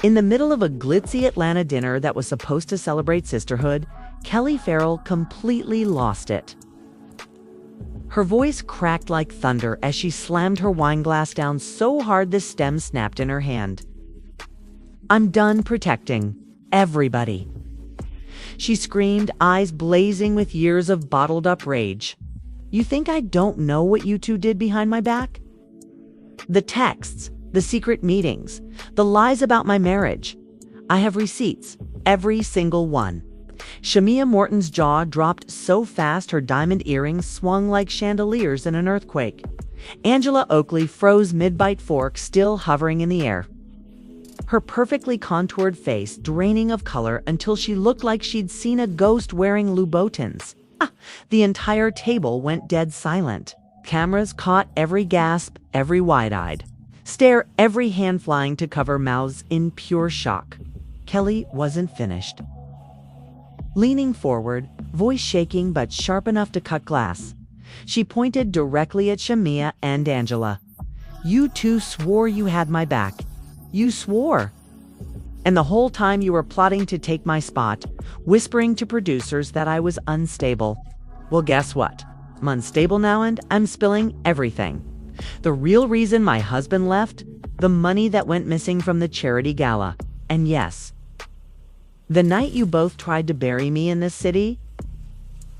In the middle of a glitzy Atlanta dinner that was supposed to celebrate sisterhood, Kelli Ferrell completely lost it. Her voice cracked like thunder as she slammed her wine glass down so hard the stem snapped in her hand. "I'm done protecting everybody," she screamed, eyes blazing with years of bottled-up rage. "You think I don't know what you two did behind my back? The texts, the secret meetings, the lies about my marriage. I have receipts, every single one." Shamea Morton's jaw dropped so fast her diamond earrings swung like chandeliers in an earthquake. Angela Oakley froze mid-bite fork, still hovering in the air. Her perfectly contoured face draining of color until she looked like she'd seen a ghost wearing Louboutins. The entire table went dead silent. Cameras caught every gasp, every wide-eyed stare, every hand flying to cover mouths in pure shock. Kelli wasn't finished. Leaning forward, voice shaking but sharp enough to cut glass, she pointed directly at Shamea and Angela. "You two swore you had my back. You swore. And the whole time you were plotting to take my spot, whispering to producers that I was unstable. Well, guess what? I'm unstable now and I'm spilling everything. The real reason my husband left, the money that went missing from the charity gala. And yes, the night you both tried to bury me in this city."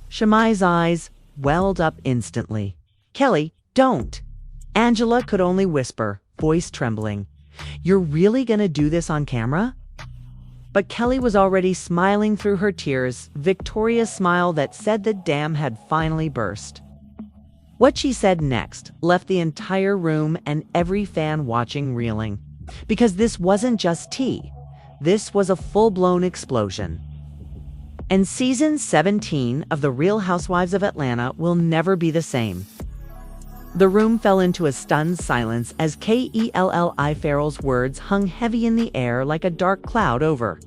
Shamea's eyes welled up instantly. "Kelli, don't." Angela could only whisper, voice trembling. "You're really gonna do this on camera?" But Kelli was already smiling through her tears, victorious smile that said the dam had finally burst. What she said next left the entire room and every fan watching reeling. Because this wasn't just tea. This was a full-blown explosion. And season 17 of The Real Housewives of Atlanta will never be the same. The room fell into a stunned silence as Kelli Ferrell's words hung heavy in the air like a dark cloud over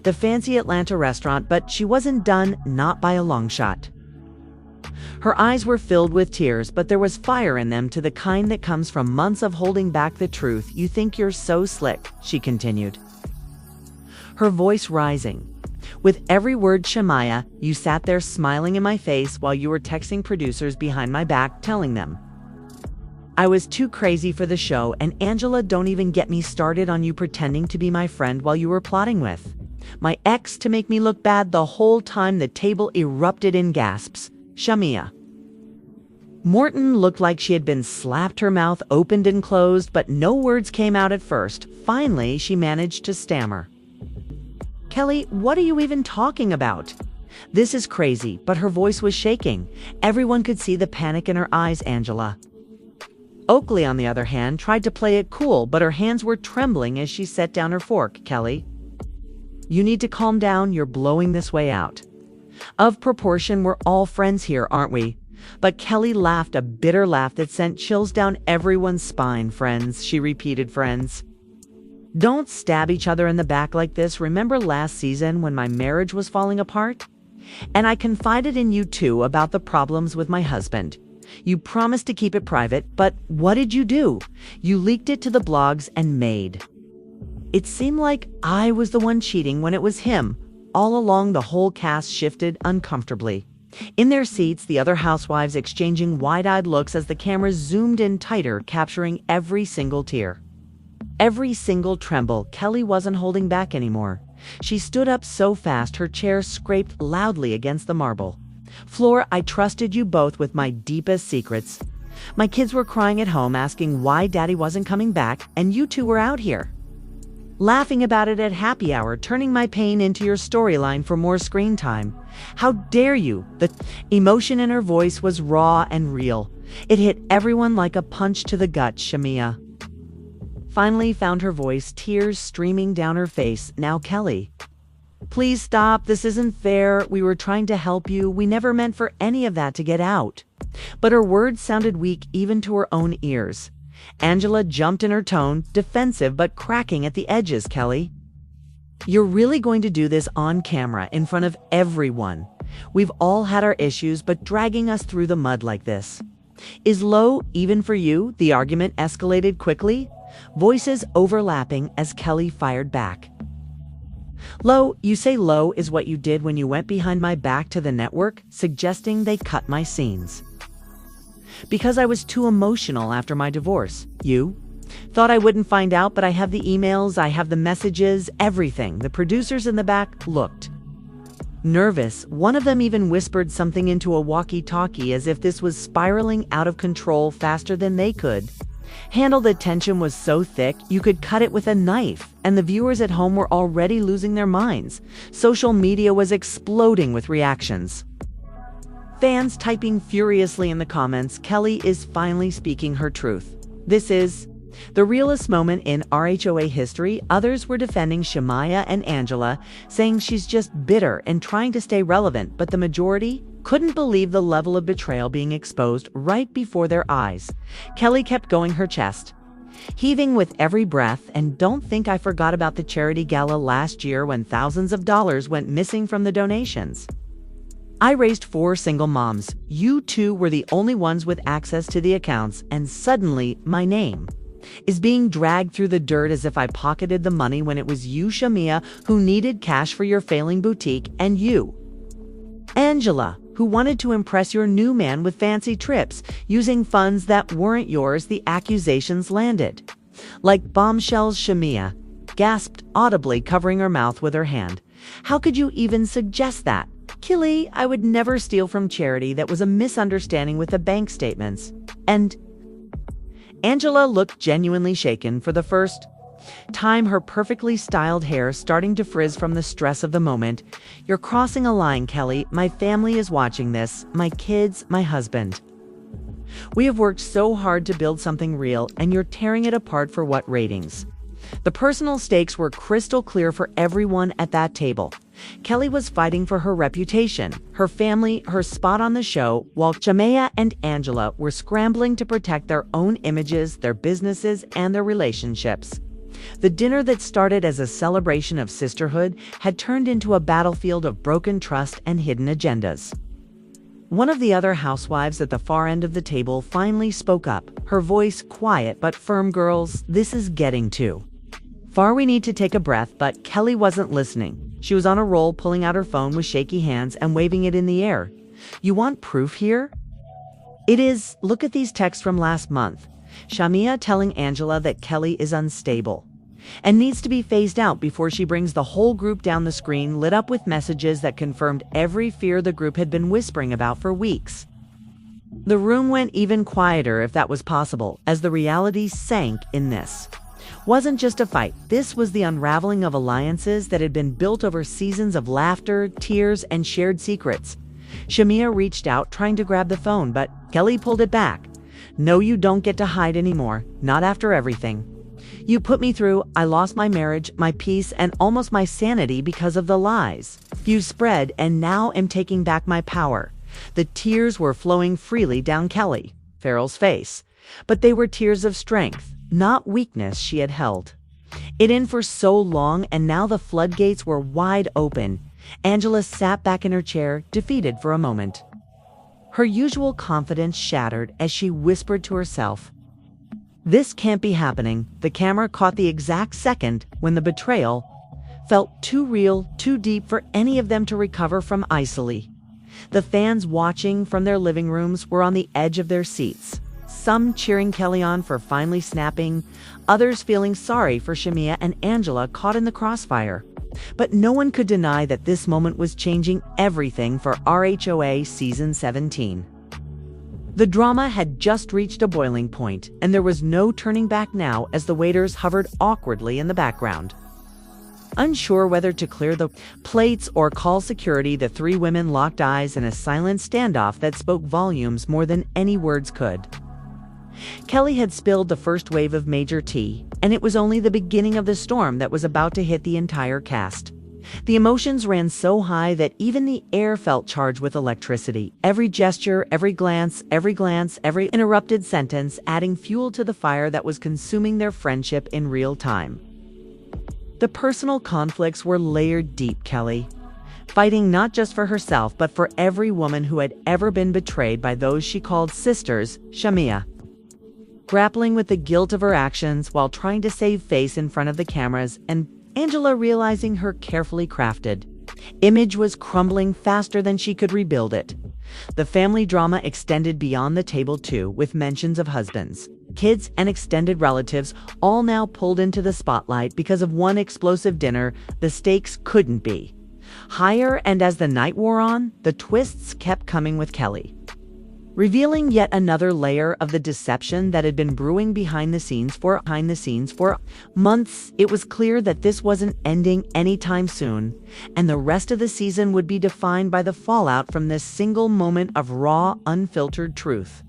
the fancy Atlanta restaurant, but she wasn't done, not by a long shot. Her eyes were filled with tears, but there was fire in them, to the kind that comes from months of holding back the truth. "You think you're so slick," she continued, her voice rising. "With every word, Shamea, you sat there smiling in my face while you were texting producers behind my back, telling them I was too crazy for the show. And Angela, don't even get me started on you pretending to be my friend while you were plotting with my ex to make me look bad." The whole time the table erupted in gasps. Shamea Morton looked like she had been slapped. Her mouth opened and closed, but no words came out at first. Finally, she managed to stammer, "Kelli, what are you even talking about? This is crazy." But her voice was shaking. Everyone could see the panic in her eyes. Angela Oakley, on the other hand, tried to play it cool, but her hands were trembling as she set down her fork. "Kelli, you need to calm down. You're blowing this way out of proportion. We're all friends here, aren't we?" But Kelli laughed, a bitter laugh that sent chills down everyone's spine. "Friends," she repeated, "friends. Don't stab each other in the back like this. Remember last season when my marriage was falling apart? And I confided in you too about the problems with my husband. You promised to keep it private, but what did you do? You leaked it to the blogs and made it seem like I was the one cheating when it was him. All along, the whole cast shifted uncomfortably in their seats, the other housewives exchanging wide-eyed looks as the cameras zoomed in tighter, capturing every single tear, every single tremble. Kelli wasn't holding back anymore. She stood up so fast her chair scraped loudly against the marble floor. "I trusted you both with my deepest secrets. My kids were crying at home asking why Daddy wasn't coming back, and you two were out here laughing about it at happy hour, turning my pain into your storyline for more screen time. How dare you?" The emotion in her voice was raw and real. It hit everyone like a punch to the gut. Shamea finally found her voice, tears streaming down her face. "Now, Kelli, please stop. This isn't fair. We were trying to help you. We never meant for any of that to get out." But her words sounded weak even to her own ears. Angela jumped in her tone, defensive but cracking at the edges. "Kelli, you're really going to do this on camera in front of everyone? We've all had our issues, but dragging us through the mud like this is low even for you." The argument escalated quickly. voices overlapping as Kelli fired back. "Low, you say low is what you did when you went behind my back to the network, suggesting they cut my scenes. Because I was too emotional after my divorce. You thought I wouldn't find out, but I have the emails, I have the messages, everything." The producers in the back looked nervous. One of them even whispered something into a walkie-talkie as if this was spiraling out of control faster than they could handle. The tension was so thick you could cut it with a knife, and the viewers at home were already losing their minds. Social media was exploding with reactions. Fans typing furiously in the comments, "Kelli is finally speaking her truth. This is the realest moment in RHOA history." Others were defending Shamea and Angela, saying she's just bitter and trying to stay relevant, but the majority couldn't believe the level of betrayal being exposed right before their eyes. Kelli kept going her chest, heaving with every breath. "And don't think I forgot about the charity gala last year when thousands of dollars went missing from the donations. I raised 4 single moms. You two were the only ones with access to the accounts, and suddenly my name is being dragged through the dirt as if I pocketed the money when it was you, Shamea, who needed cash for your failing boutique, and you, Angela, who wanted to impress your new man with fancy trips using funds that weren't yours." The accusations landed like bombshells. Shamea gasped audibly, covering her mouth with her hand. "How could you even suggest that? Kelli, I would never steal from charity. That was a misunderstanding with the bank statements." And Angela looked genuinely shaken for the first time, her perfectly styled hair starting to frizz from the stress of the moment. "You're crossing a line, Kelli. My family is watching this. My kids, my husband. We have worked so hard to build something real, and you're tearing it apart for what ratings?" The personal stakes were crystal clear for everyone at that table. Kelli was fighting for her reputation, her family, her spot on the show, while Shamea and Angela were scrambling to protect their own images, their businesses, and their relationships. The dinner that started as a celebration of sisterhood had turned into a battlefield of broken trust and hidden agendas. One of the other housewives at the far end of the table finally spoke up, her voice quiet but firm. "Girls, this is getting too far. We need to take a breath." But Kelli wasn't listening. She was on a roll, pulling out her phone with shaky hands and waving it in the air. "You want proof here? It is. Look at these texts from last month. Shamea telling Angela that Kelli is unstable and needs to be phased out before she brings the whole group down." The screen lit up with messages that confirmed every fear the group had been whispering about for weeks. The room went even quieter, if that was possible, as the reality sank in this wasn't just a fight. This was the unraveling of alliances that had been built over seasons of laughter, tears, and shared secrets. Shamea reached out, trying to grab the phone, but Kelli pulled it back. "No, you don't get to hide anymore. Not after everything you put me through. I lost my marriage, my peace, and almost my sanity because of the lies you spread, and now am taking back my power." The tears were flowing freely down Kelli Ferrell's face, but they were tears of strength, not weakness. She had held it in for so long, and now the floodgates were wide open. Angela sat back in her chair, defeated for a moment. Her usual confidence shattered as she whispered to herself, "This can't be happening." The camera caught the exact second when the betrayal felt too real, too deep for any of them to recover from easily. The fans watching from their living rooms were on the edge of their seats, some cheering Kelli on for finally snapping, others feeling sorry for Shamea and Angela caught in the crossfire. But no one could deny that this moment was changing everything for RHOA Season 17. The drama had just reached a boiling point, and there was no turning back now as the waiters hovered awkwardly in the background. Unsure whether to clear the plates or call security, the 3 women locked eyes in a silent standoff that spoke volumes more than any words could. Kelli had spilled the first wave of major tea, and it was only the beginning of the storm that was about to hit the entire cast. The emotions ran so high that even the air felt charged with electricity. Every gesture, every glance, every interrupted sentence adding fuel to the fire that was consuming their friendship in real time. The personal conflicts were layered deep. Kelli fighting not just for herself, but for every woman who had ever been betrayed by those she called sisters. Shamea grappling with the guilt of her actions while trying to save face in front of the cameras, and Angela realizing her carefully crafted image was crumbling faster than she could rebuild it. The family drama extended beyond the table too, with mentions of husbands, kids, and extended relatives all now pulled into the spotlight because of one explosive dinner. The stakes couldn't be higher, and as the night wore on, the twists kept coming with Kelli, revealing yet another layer of the deception that had been brewing behind the scenes for months. It was clear that this wasn't ending anytime soon, and the rest of the season would be defined by the fallout from this single moment of raw, unfiltered truth.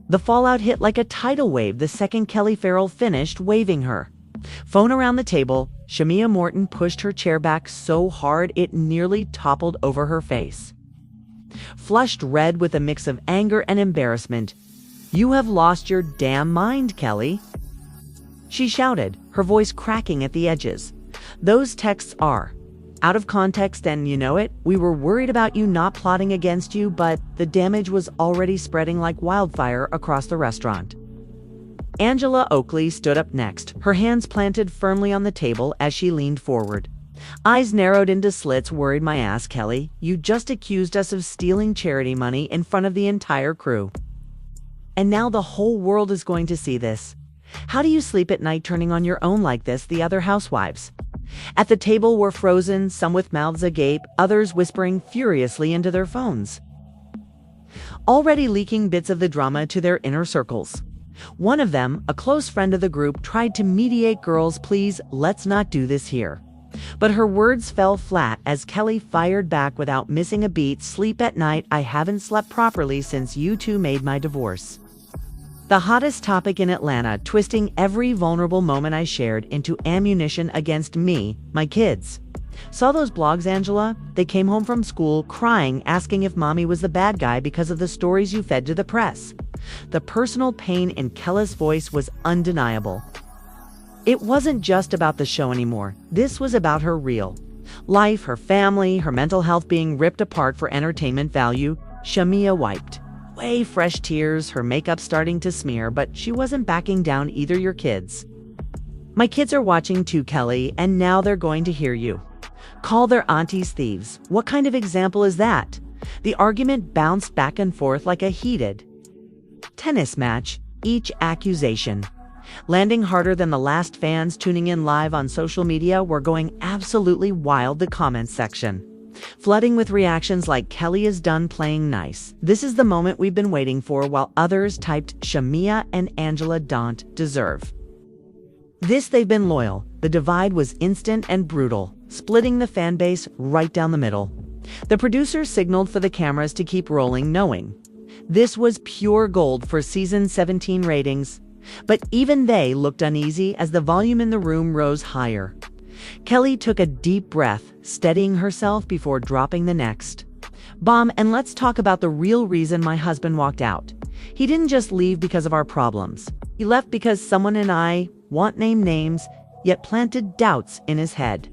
The fallout hit like a tidal wave the second Kelli Ferrell finished waving her phone around the table. Shamea Morton pushed her chair back so hard it nearly toppled over her face. Flushed red with a mix of anger and embarrassment. "You have lost your damn mind, Kelli," she shouted, her voice cracking at the edges. "Those texts are out of context and you know it. We were worried about you not plotting against you, but the damage was already spreading like wildfire across the restaurant." Angela Oakley stood up next, her hands planted firmly on the table as she leaned forward. Eyes narrowed into slits. "Worried my ass, Kelli. You just accused us of stealing charity money in front of the entire crew. And now the whole world is going to see this. How do you sleep at night turning on your own like this?" The other housewives at the table were frozen, some with mouths agape, others whispering furiously into their phones, already leaking bits of the drama to their inner circles. One of them, a close friend of the group, tried to mediate. "Girls, please, let's not do this here." But her words fell flat as Kelli fired back without missing a beat. "Sleep at night? I haven't slept properly since you two made my divorce." The hottest topic in Atlanta, twisting every vulnerable moment I shared into ammunition against me, my kids. "Saw those blogs, Angela? They came home from school crying, asking if mommy was the bad guy because of the stories you fed to the press." The personal pain in Kelli's voice was undeniable. It wasn't just about the show anymore. This was about her real life, her family, her mental health being ripped apart for entertainment value. Shamea wiped away fresh tears, her makeup starting to smear, but she wasn't backing down either. "Your kids. My kids are watching too, Kelli, and now they're going to hear you call their aunties thieves. What kind of example is that?" The argument bounced back and forth like a heated tennis match, each accusation landing harder than the last. Fans tuning in live on social media were going absolutely wild. The comments section flooding with reactions like, "Kelli is done playing nice. This is the moment we've been waiting for," while others typed, "Shamea and Angela don't deserve this. They've been loyal." The divide was instant and brutal, splitting the fan base right down the middle. The producers signaled for the cameras to keep rolling, knowing this was pure gold for season 17 ratings. But even they looked uneasy as the volume in the room rose higher. Kelli took a deep breath, steadying herself before dropping the next bomb. "And let's talk about the real reason my husband walked out. He didn't just leave because of our problems. He left because someone, and I won't name names, yet planted doubts in his head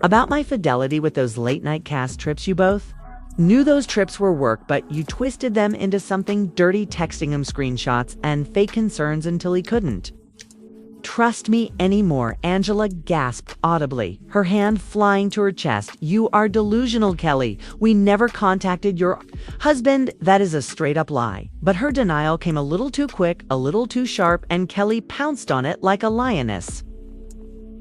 about my fidelity with those late-night cast trips. You both knew those trips were work, but you twisted them into something dirty, texting him screenshots and fake concerns until he couldn't trust me anymore." Angela gasped audibly, her hand flying to her chest. "You are delusional, Kelli. We never contacted your husband. That is a straight-up lie." But her denial came a little too quick, a little too sharp, and Kelli pounced on it like a lioness.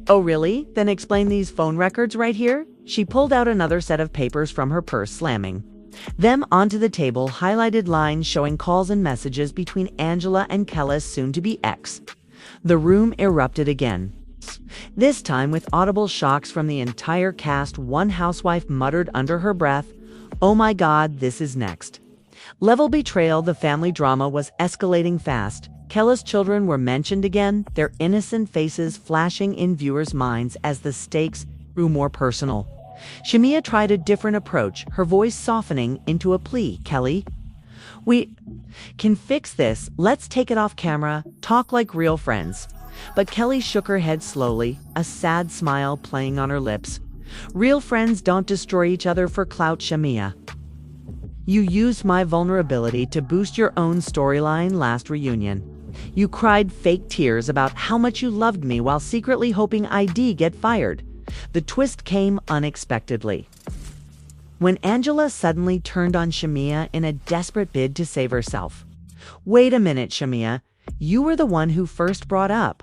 "Oh, really? Then explain these phone records right here." She pulled out another set of papers from her purse, slamming them onto the table, highlighted lines showing calls and messages between Angela and Kelli's soon-to-be ex. The room erupted again, this time with audible shocks from the entire cast. One housewife muttered under her breath, "Oh my God, this is next level betrayal." The family drama was escalating fast. Kelli's children were mentioned again, their innocent faces flashing in viewers' minds as the stakes grew more personal. Shamea tried a different approach, her voice softening into a plea. "Kelli, we can fix this. Let's take it off camera, talk like real friends." But Kelli shook her head slowly, a sad smile playing on her lips. "Real friends don't destroy each other for clout, Shamea. You used my vulnerability to boost your own storyline last reunion. You cried fake tears about how much you loved me while secretly hoping I'd get fired. The twist came unexpectedly. When Angela suddenly turned on Shamea in a desperate bid to save herself. Wait a minute, Shamea. You were the one who first brought up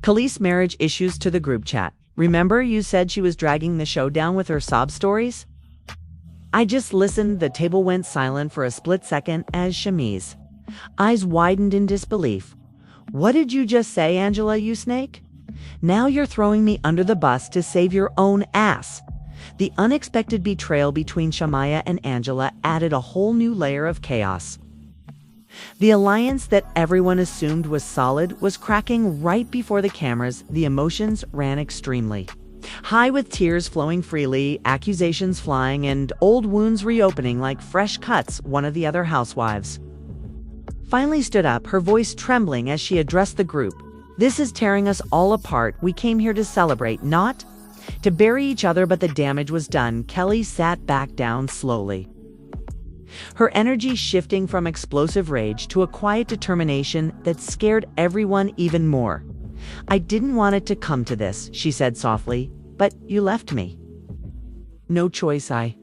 Kelli's marriage issues to the group chat. Remember you said she was dragging the show down with her sob stories? I just listened. The table went silent for a split second as Shamea's eyes widened in disbelief. What did you just say, Angela, you snake? Now you're throwing me under the bus to save your own ass. The unexpected betrayal between Shamea and Angela added a whole new layer of chaos. The alliance that everyone assumed was solid was cracking right before the cameras. The emotions ran extremely high, with tears flowing freely, accusations flying, and old wounds reopening like fresh cuts. One of the other housewives finally stood up, her voice trembling as she addressed the group. This is tearing us all apart. We came here to celebrate, not to bury each other, but the damage was done. Kelli sat back down slowly, her energy shifting from explosive rage to a quiet determination that scared everyone even more. I didn't want it to come to this, she said softly, but you left me. No choice. I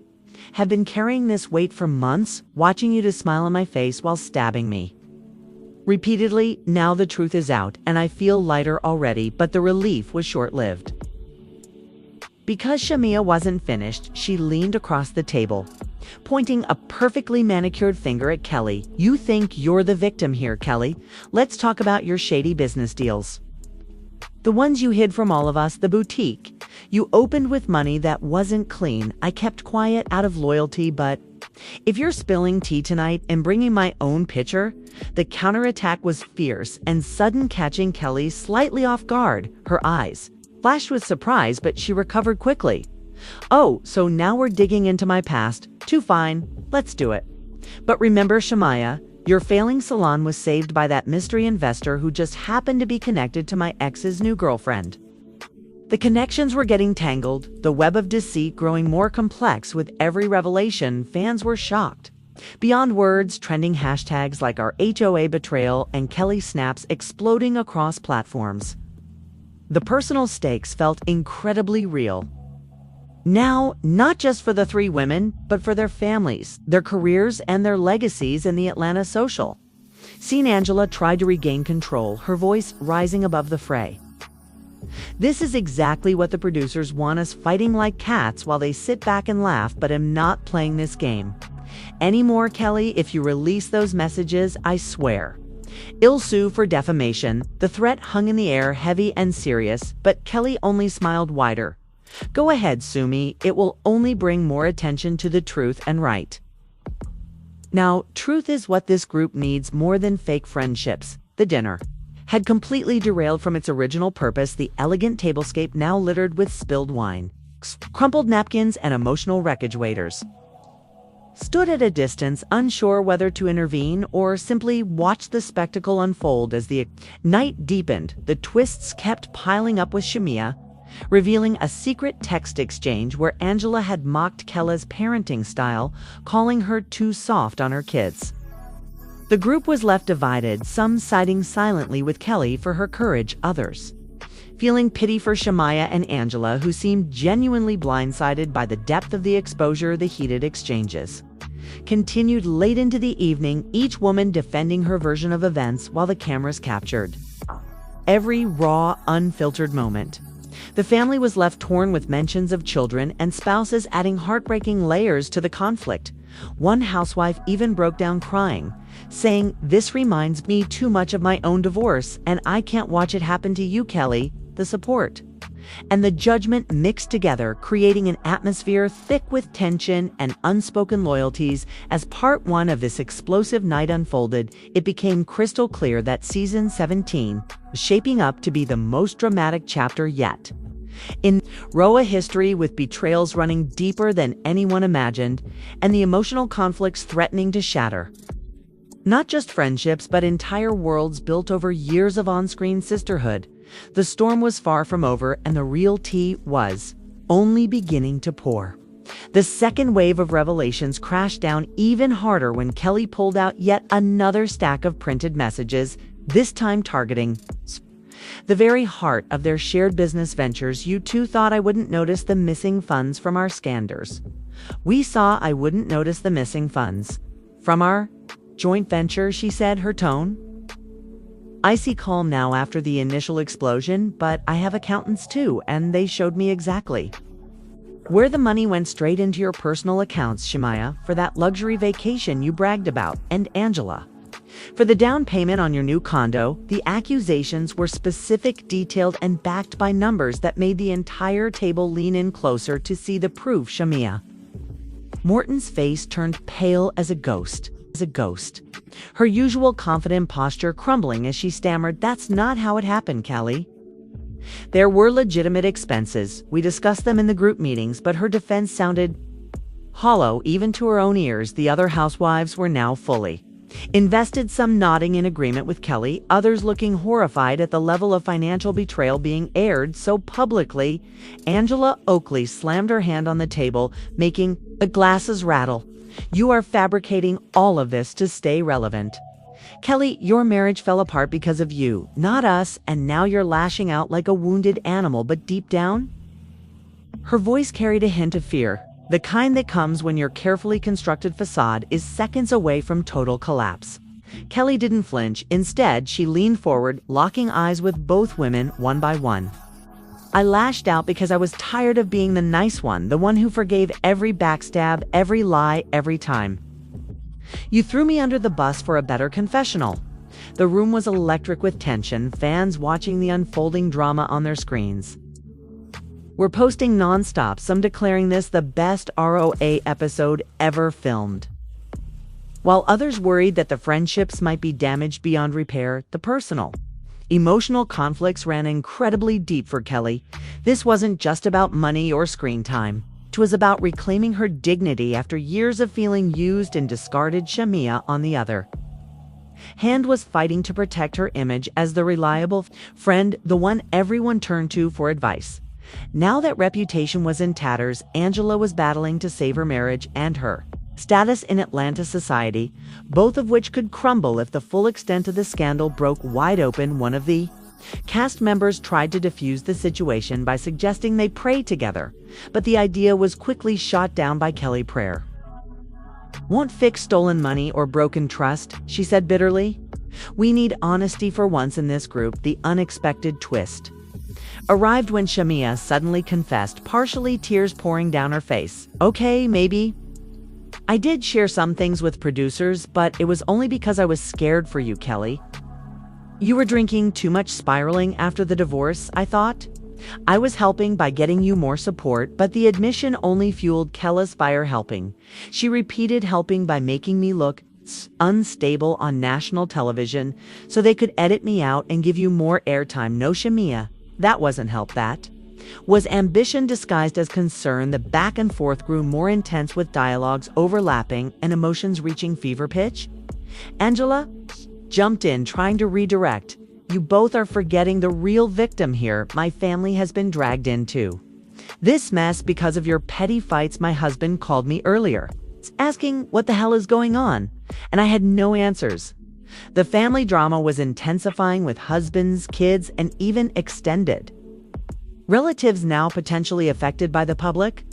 have been carrying this weight for months, watching you to smile on my face while stabbing me repeatedly. Now the truth is out, and I feel lighter already, but the relief was short-lived. Because Shamea wasn't finished, she leaned across the table, pointing a perfectly manicured finger at Kelli. You think you're the victim here, Kelli? Let's talk about your shady business deals. The ones you hid from all of us, the boutique you opened with money that wasn't clean. I kept quiet out of loyalty, but if you're spilling tea tonight and bringing my own pitcher. The counterattack was fierce and sudden, catching Kelli slightly off guard. Her eyes flashed with surprise, but she recovered quickly. Oh, so now we're digging into my past. Too fine. Let's do it. But remember, Shamea, your failing salon was saved by that mystery investor who just happened to be connected to my ex's new girlfriend. The connections were getting tangled, the web of deceit growing more complex with every revelation. Fans were shocked beyond words, trending hashtags like RHOA betrayal and Kelli snaps exploding across platforms. The personal stakes felt incredibly real. Now, not just for the three women, but for their families, their careers, and their legacies in the Atlanta social scene. Angela tried to regain control, her voice rising above the fray. This is exactly what the producers want us fighting like cats while they sit back and laugh, but I'm not playing this game anymore, Kelli. If you release those messages, I swear I'll sue for defamation. The threat hung in the air, heavy and serious, but Kelli only smiled wider. Go ahead, sue me. It will only bring more attention to the truth and right. Now, truth is what this group needs more than fake friendships. The dinner had completely derailed from its original purpose, the elegant tablescape now littered with spilled wine, crumpled napkins, and emotional wreckage. Waiters stood at a distance, unsure whether to intervene or simply watch the spectacle unfold. As the night deepened, the twists kept piling up, with Shamea revealing a secret text exchange where Angela had mocked Kelli's parenting style, calling her too soft on her kids. The group was left divided, some siding silently with Kelli for her courage, others feeling pity for Shamea and Angela, who seemed genuinely blindsided by the depth of the exposure. The heated exchanges continued late into the evening, each woman defending her version of events while the cameras captured every raw, unfiltered moment. The family was left torn, with mentions of children and spouses adding heartbreaking layers to the conflict. One housewife even broke down crying, saying, "This reminds me too much of my own divorce, and I can't watch it happen to you, Kelli." The support and the judgment mixed together, creating an atmosphere thick with tension and unspoken loyalties. As part one of this explosive night unfolded, it became crystal clear that season 17 was shaping up to be the most dramatic chapter yet in RHOA history, with betrayals running deeper than anyone imagined and the emotional conflicts threatening to shatter not just friendships, but entire worlds built over years of on-screen sisterhood. The storm was far from over, and the real tea was only beginning to pour. The second wave of revelations crashed down even harder when Kelli pulled out yet another stack of printed messages. this time targeting the very heart of their shared business ventures. You two thought I wouldn't notice the missing funds from our scandals. We saw I wouldn't notice the missing funds from our joint venture, she said, her tone icy calm now after the initial explosion. But I have accountants too, and they showed me exactly where the money went. Straight into your personal accounts, Shamea, for that luxury vacation you bragged about, and Angela, for the down payment on your new condo. The accusations were specific, detailed, and backed by numbers that made the entire table lean in closer to see the proof. Shamea. Morton's face turned pale as a ghost. Her usual confident posture crumbling as she stammered, "That's not how it happened, Kelli. There were legitimate expenses. We discussed them in the group meetings," but her defense sounded hollow even to her own ears. The other housewives were now fully invested, some nodding in agreement with Kelli, others looking horrified at the level of financial betrayal being aired so publicly. Angela Oakley slammed her hand on the table, making the glasses rattle. "You are fabricating all of this to stay relevant. Kelli, your marriage fell apart because of you, not us, and now you're lashing out like a wounded animal, but deep down?" Her voice carried a hint of fear, the kind that comes when your carefully constructed facade is seconds away from total collapse. Kelli didn't flinch. Instead, she leaned forward, locking eyes with both women one by one. "I lashed out because I was tired of being the nice one, the one who forgave every backstab, every lie, every time. You threw me under the bus for a better confessional." The room was electric with tension, fans watching the unfolding drama on their screens were posting nonstop, some declaring this the best RHOA episode ever filmed, while others worried that the friendships might be damaged beyond repair. The personal, emotional conflicts ran incredibly deep for Kelli. This wasn't just about money or screen time. It was about reclaiming her dignity after years of feeling used and discarded. Shamea, on the other hand, was fighting to protect her image as the reliable friend, the one everyone turned to for advice. Now that reputation was in tatters, Angela was battling to save her marriage and her status in Atlanta society, both of which could crumble if the full extent of the scandal broke wide open. One of the cast members tried to defuse the situation by suggesting they pray together, but the idea was quickly shot down by Kelli. "Prayer won't fix stolen money or broken trust," she said bitterly. "We need honesty for once in this group." The unexpected twist arrived when Shamea suddenly confessed, partially tears pouring down her face. "Okay, maybe I did share some things with producers, but it was only because I was scared for you, Kelli. You were drinking too much, spiraling after the divorce. I thought I was helping by getting you more support, but the admission only fueled Kelli's fire." Helping, she repeated, "helping by making me look unstable on national television so they could edit me out and give you more airtime." No, Shamea, that wasn't help. That was ambition disguised as concern. The back and forth grew more intense, with dialogues overlapping and emotions reaching fever pitch. Angela jumped in, trying to redirect. "You both are forgetting the real victim here. My family has been dragged into this mess because of your petty fights. My husband called me earlier, asking what the hell is going on, and I had no answers. The family drama was intensifying, with husbands, kids, and even extended relatives now potentially affected by the public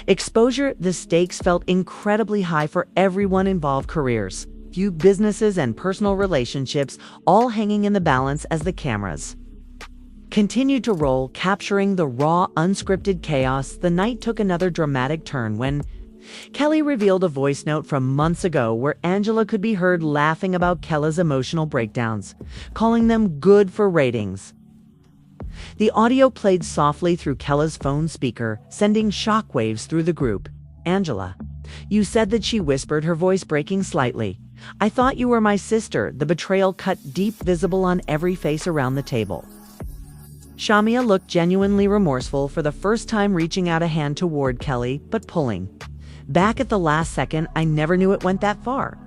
exposure. The stakes felt incredibly high for everyone involved, careers, few businesses, and personal relationships, all hanging in the balance as the cameras continued to roll, capturing the raw, unscripted chaos. The night took another dramatic turn when Kelli revealed a voice note from months ago where Angela could be heard laughing about Kelli's emotional breakdowns, calling them good for ratings. The audio played softly through Kelli's phone speaker, sending shockwaves through the group. "Angela, you said that," she whispered, her voice breaking slightly. "I thought you were my sister." The betrayal cut deep, visible on every face around the table. Shamea looked genuinely remorseful, for the first time reaching out a hand toward Kelli, but pulling back at the last second. "I never knew it went that far,"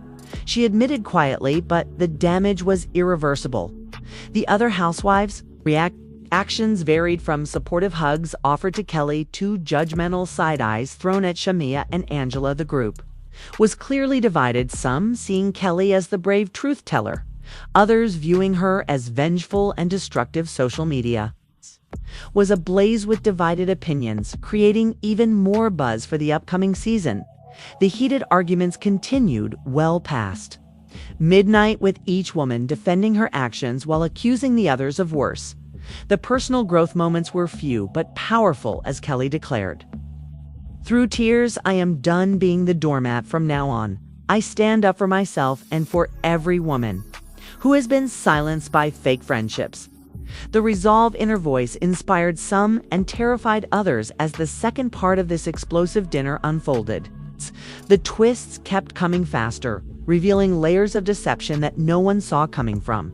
she admitted quietly, but the damage was irreversible. The other housewives' actions varied, from supportive hugs offered to Kelli to judgmental side eyes thrown at Shamea and Angela. The group was clearly divided, some seeing Kelli as the brave truth teller, others viewing her as vengeful and destructive. Social media was ablaze with divided opinions, creating even more buzz for the upcoming season. The heated arguments continued well past midnight, with each woman defending her actions while accusing the others of worse. The personal growth moments were few but powerful, as Kelli declared. "Through tears, I am done being the doormat from now on. I stand up for myself and for every woman who has been silenced by fake friendships." The resolve in her voice inspired some and terrified others as the second part of this explosive dinner unfolded. The twists kept coming faster, revealing layers of deception that no one saw coming, from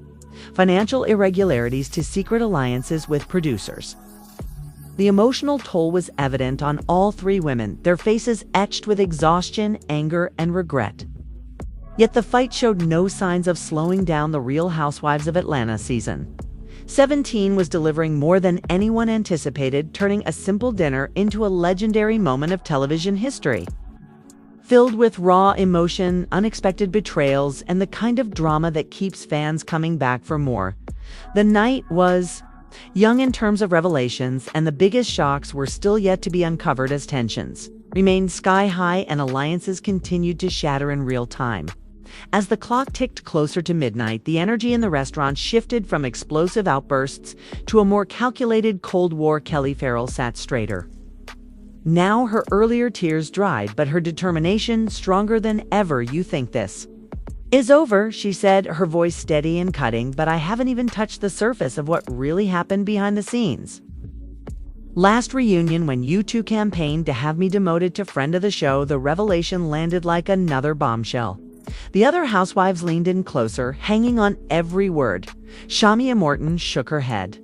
financial irregularities to secret alliances with producers. The emotional toll was evident on all three women, their faces etched with exhaustion, anger, and regret. Yet the fight showed no signs of slowing down. The Real Housewives of Atlanta season 17 was delivering more than anyone anticipated, turning a simple dinner into a legendary moment of television history. Filled with raw emotion, unexpected betrayals, and the kind of drama that keeps fans coming back for more. The night was young in terms of revelations, and the biggest shocks were still yet to be uncovered as tensions remained sky high and alliances continued to shatter in real time. As the clock ticked closer to midnight, the energy in the restaurant shifted from explosive outbursts to a more calculated Cold War. Kelli Ferrell sat straighter. Now her earlier tears dried, but her determination stronger than ever. "You think this is over," she said, her voice steady and cutting, "but I haven't even touched the surface of what really happened behind the scenes. Last reunion, when you two campaigned to have me demoted to friend of the show, the revelation landed like another bombshell." The other housewives leaned in closer, hanging on every word. Shamea Morton shook her head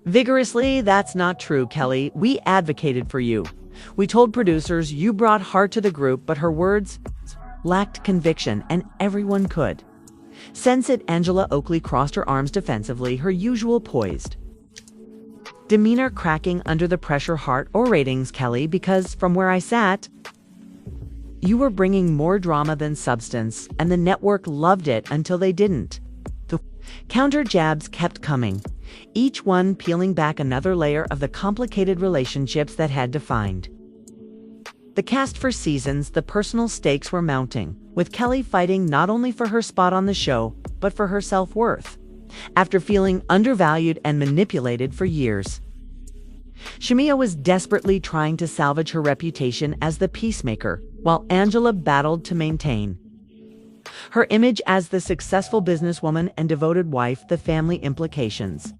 vigorously. "That's not true, Kelli. We advocated for you. We told producers you brought heart to the group," but her words lacked conviction, and everyone could sense it. Angela Oakley crossed her arms defensively, her usual poised demeanor cracking under the pressure. "Heart or ratings, Kelli, because from where I sat, you were bringing more drama than substance, and the network loved it until they didn't." The counter jabs kept coming, each one peeling back another layer of the complicated relationships that had defined the cast for seasons. The personal stakes were mounting, with Kelli fighting not only for her spot on the show, but for her self-worth. After feeling undervalued and manipulated for years, Shamea was desperately trying to salvage her reputation as the peacemaker, while Angela battled to maintain her image as the successful businesswoman and devoted wife. The family implications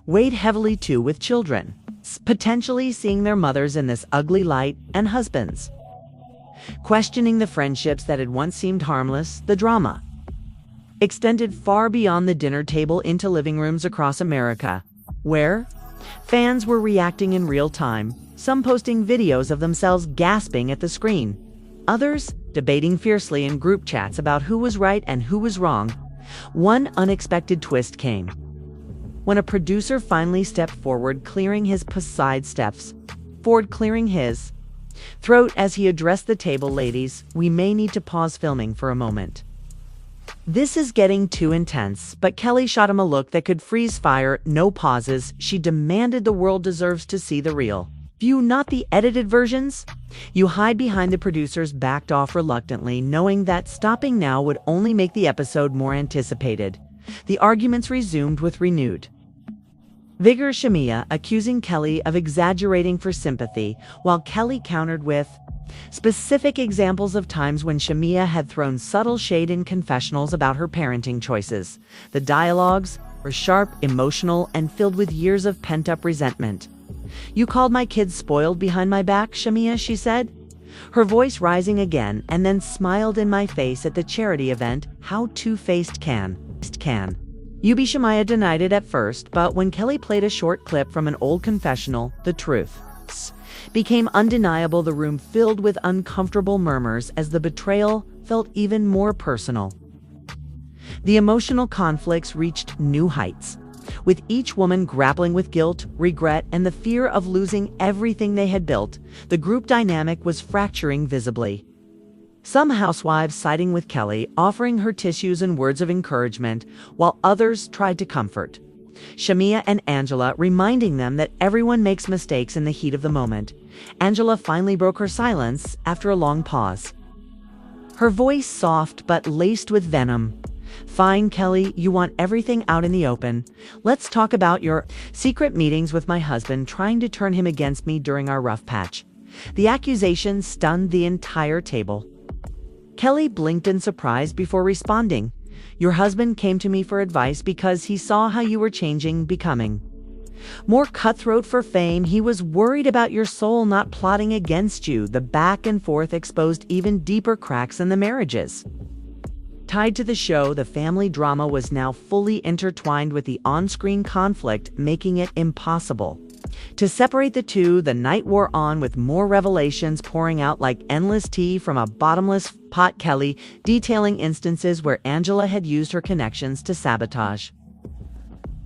weighed heavily too, with children potentially seeing their mothers in this ugly light, and husbands questioning the friendships that had once seemed harmless. The drama extended far beyond the dinner table into living rooms across America, where fans were reacting in real time, some posting videos of themselves gasping at the screen, others debating fiercely in group chats about who was right and who was wrong. One unexpected twist came when a producer finally stepped forward, clearing his throat as he addressed the table. "Ladies, we may need to pause filming for a moment. This is getting too intense." But Kelli shot him a look that could freeze fire. "No pauses," she demanded. "The world deserves to see the real view, not the edited versions." You hide behind the producers backed off reluctantly, knowing that stopping now would only make the episode more anticipated. The arguments resumed with renewed vigor, Shamea accusing Kelli of exaggerating for sympathy, while Kelli countered with specific examples of times when Shamea had thrown subtle shade in confessionals about her parenting choices. The dialogues were sharp, emotional, and filled with years of pent-up resentment. "You called my kids spoiled behind my back, Shamea," she said, her voice rising again, and then smiled in my face at the charity event. "How two-faced can you be?" Shamea denied it at first, but when Kelli played a short clip from an old confessional, the truth became undeniable. The room filled with uncomfortable murmurs as the betrayal felt even more personal. The emotional conflicts reached new heights, with each woman grappling with guilt, regret, and the fear of losing everything they had built. The group dynamic was fracturing visibly. Some housewives siding with Kelli, offering her tissues and words of encouragement, while others tried to comfort. Shamea and Angela reminding them that everyone makes mistakes in the heat of the moment. Angela finally broke her silence after a long pause. Her voice soft but laced with venom. "Fine, Kelli, you want everything out in the open. Let's talk about your secret meetings with my husband trying to turn him against me during our rough patch." The accusation stunned the entire table. Kelli blinked in surprise before responding. "Your husband came to me for advice because he saw how you were changing, becoming more cutthroat for fame. He was worried about your soul, not plotting against you." The back and forth exposed even deeper cracks in the marriages. Tied to the show, the family drama was now fully intertwined with the on-screen conflict, making it impossible to separate the two. The night wore on with more revelations pouring out like endless tea from a bottomless pot. Kelli detailing instances where Angela had used her connections to sabotage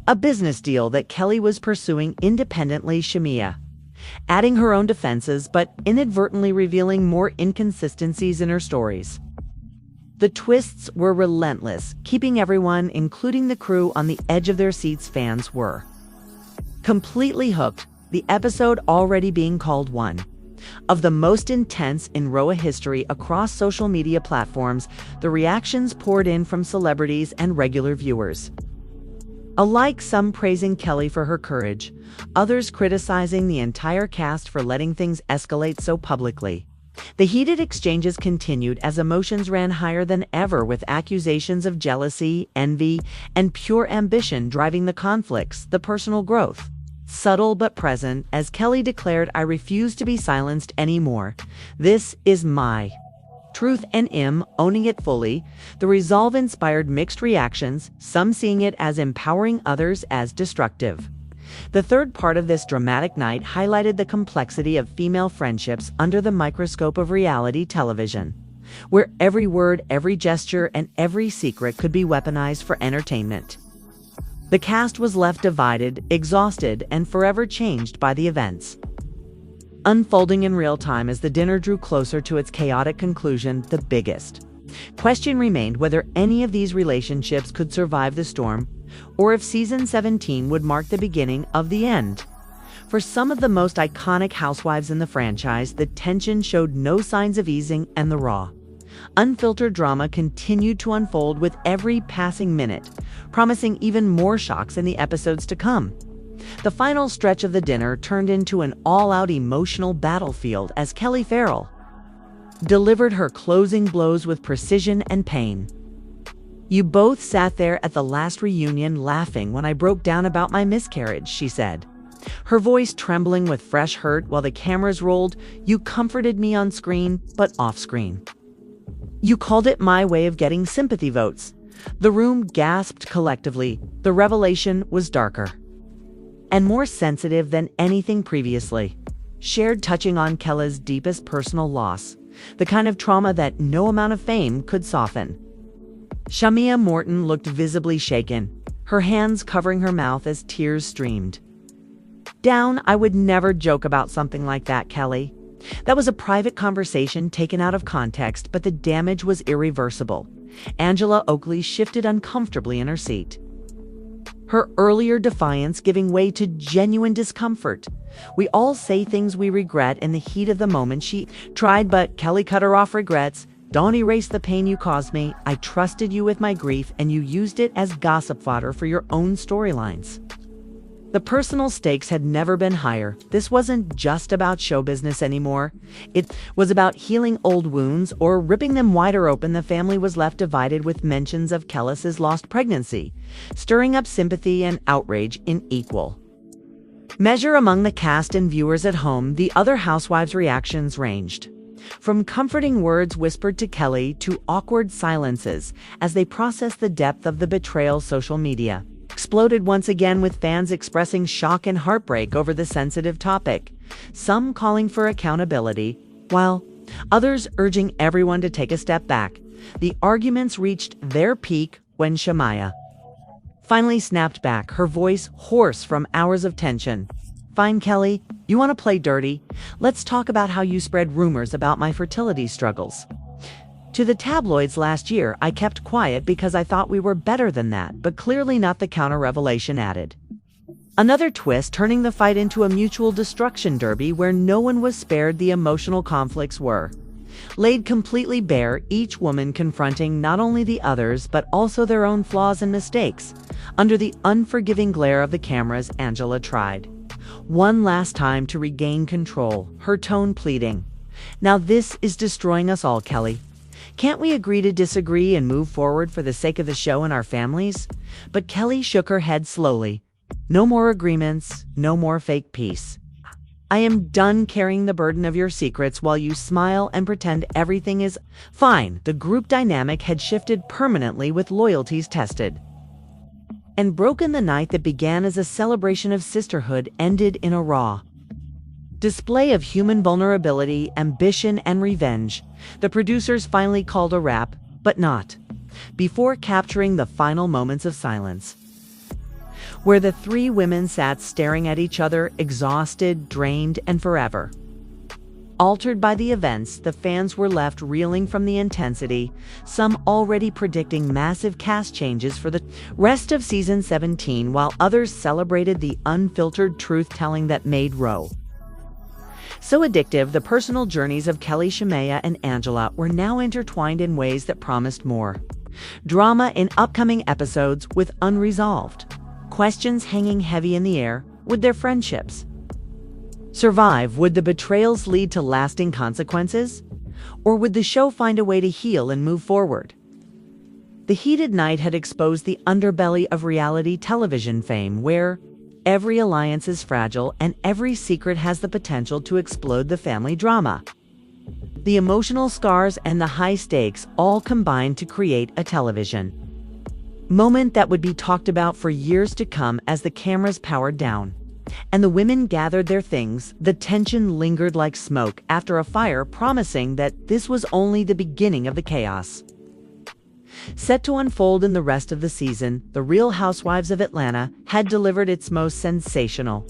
a business deal that Kelli was pursuing independently. Shamea adding her own defenses but inadvertently revealing more inconsistencies in her stories. The twists were relentless, keeping everyone, including the crew, on the edge of their seats. Fans were completely hooked, the episode already being called one of the most intense in RHOA history. Across social media platforms, the reactions poured in from celebrities and regular viewers alike, some praising Kelli for her courage, others criticizing the entire cast for letting things escalate so publicly. The heated exchanges continued as emotions ran higher than ever, with accusations of jealousy, envy, and pure ambition driving the conflicts. The personal growth, subtle but present, as Kelli declared, "I refuse to be silenced anymore. This is my truth," and owning it fully. The resolve inspired mixed reactions, some seeing it as empowering, others as destructive. The third part of this dramatic night highlighted the complexity of female friendships under the microscope of reality television, where every word, every gesture, and every secret could be weaponized for entertainment. The cast was left divided, exhausted, and forever changed by the events unfolding in real time. As the dinner drew closer to its chaotic conclusion, the biggest question remained whether any of these relationships could survive the storm, or if season 17 would mark the beginning of the end. For some of the most iconic housewives in the franchise, the tension showed no signs of easing, and the raw, unfiltered drama continued to unfold with every passing minute, promising even more shocks in the episodes to come. The final stretch of the dinner turned into an all-out emotional battlefield as Kelli Ferrell delivered her closing blows with precision and pain. "You both sat there at the last reunion laughing when I broke down about my miscarriage," she said, her voice trembling with fresh hurt while the cameras rolled. "You comforted me on screen, but off-screen you called it my way of getting sympathy votes." The room gasped collectively. The revelation was darker and more sensitive than anything previously shared, touching on Kelli's deepest personal loss, the kind of trauma that no amount of fame could soften. Shamea Morton looked visibly shaken, her hands covering her mouth as tears streamed down. "I would never joke about something like that, Kelli. That was a private conversation taken out of context, but the damage was irreversible." Angela Oakley shifted uncomfortably in her seat, her earlier defiance giving way to genuine discomfort. "We all say things we regret in the heat of the moment," she tried, but Kelli cut her off. "Regrets don't erase the pain you caused me. I trusted you with my grief, and you used it as gossip fodder for your own storylines." The personal stakes had never been higher. This wasn't just about show business anymore. It was about healing old wounds or ripping them wider open. The family was left divided, with mentions of Kelli's lost pregnancy stirring up sympathy and outrage in equal measure among the cast and viewers at home. The other housewives' reactions ranged from comforting words whispered to Kelli to awkward silences as they processed the depth of the betrayal. Social media exploded once again, with fans expressing shock and heartbreak over the sensitive topic, some calling for accountability, while others urging everyone to take a step back. The arguments reached their peak when Shamea finally snapped back, her voice hoarse from hours of tension. "Fine, Kelli, you want to play dirty? Let's talk about how you spread rumors about my fertility struggles." To the tabloids last year, I kept quiet because I thought we were better than that, but clearly not, the counter-revelation added. Another twist, turning the fight into a mutual destruction derby where no one was spared. The emotional conflicts were laid completely bare, each woman confronting not only the others but also their own flaws and mistakes. Under the unforgiving glare of the cameras, Angela tried one last time to regain control, her tone pleading. "Now this is destroying us all, Kelli. Can't we agree to disagree and move forward for the sake of the show and our families?" But Kelli shook her head slowly. "No more agreements, no more fake peace. I am done carrying the burden of your secrets while you smile and pretend everything is fine." The group dynamic had shifted permanently, with loyalties tested and broken. The night that began as a celebration of sisterhood ended in a raw display of human vulnerability, ambition, and revenge. The producers finally called a wrap, but not before capturing the final moments of silence, where the three women sat staring at each other, exhausted, drained, and forever altered by the events. The fans were left reeling from the intensity, some already predicting massive cast changes for the rest of season 17, while others celebrated the unfiltered truth-telling that made RHOA so addictive. The personal journeys of Kelli, Shamea, and Angela were now intertwined in ways that promised more drama in upcoming episodes, with unresolved questions hanging heavy in the air. Would their friendships survive? Would the betrayals lead to lasting consequences? Or would the show find a way to heal and move forward? The heated night had exposed the underbelly of reality television fame, where every alliance is fragile and every secret has the potential to explode. The family drama, the emotional scars, and the high stakes all combined to create a television moment that would be talked about for years to come. As the cameras powered down and the women gathered their things, the tension lingered like smoke after a fire, promising that this was only the beginning of the chaos set to unfold in the rest of the season. The Real Housewives of Atlanta had delivered its most sensational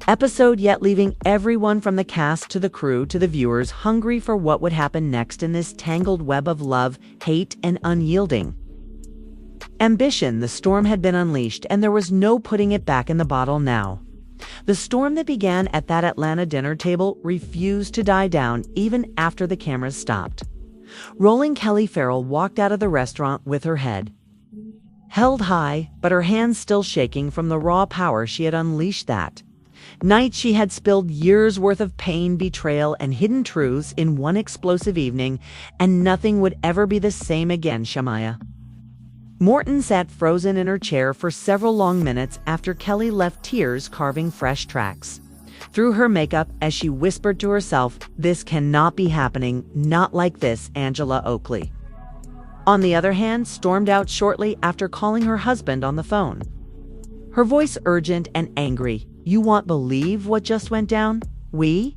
episode yet, leaving everyone from the cast to the crew to the viewers hungry for what would happen next in this tangled web of love, hate, and unyielding ambition. The storm had been unleashed, and there was no putting it back in the bottle now. The storm that began at that Atlanta dinner table refused to die down even after the cameras stopped rolling. Kelli Ferrell walked out of the restaurant with her head held high, but her hands still shaking from the raw power she had unleashed that night. She had spilled years' worth of pain, betrayal, and hidden truths in one explosive evening, and nothing would ever be the same again. Shamea Morton sat frozen in her chair for several long minutes after Kelli left, tears carving fresh tracks through her makeup as she whispered to herself, "This cannot be happening, not like this." Angela Oakley, on the other hand, stormed out shortly after calling her husband on the phone, her voice urgent and angry. "You won't believe what just went down. We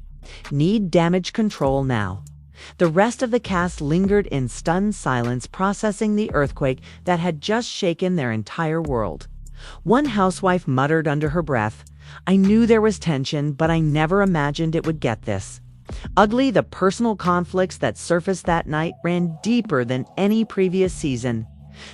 need damage control now." The rest of the cast lingered in stunned silence, processing the earthquake that had just shaken their entire world. One housewife muttered under her breath, "I knew there was tension, but I never imagined it would get this ugly." The personal conflicts that surfaced that night ran deeper than any previous season.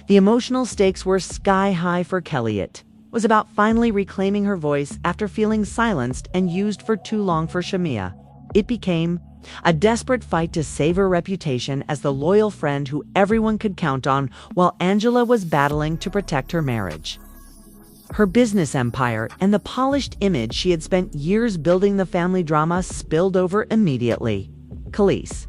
The emotional stakes were sky high for Kelli. It was about finally reclaiming her voice after feeling silenced and used for too long. For Shamea, it became a desperate fight to save her reputation as the loyal friend who everyone could count on, while Angela was battling to protect her marriage, her business empire, and the polished image she had spent years building. The family drama spilled over immediately. Khalees.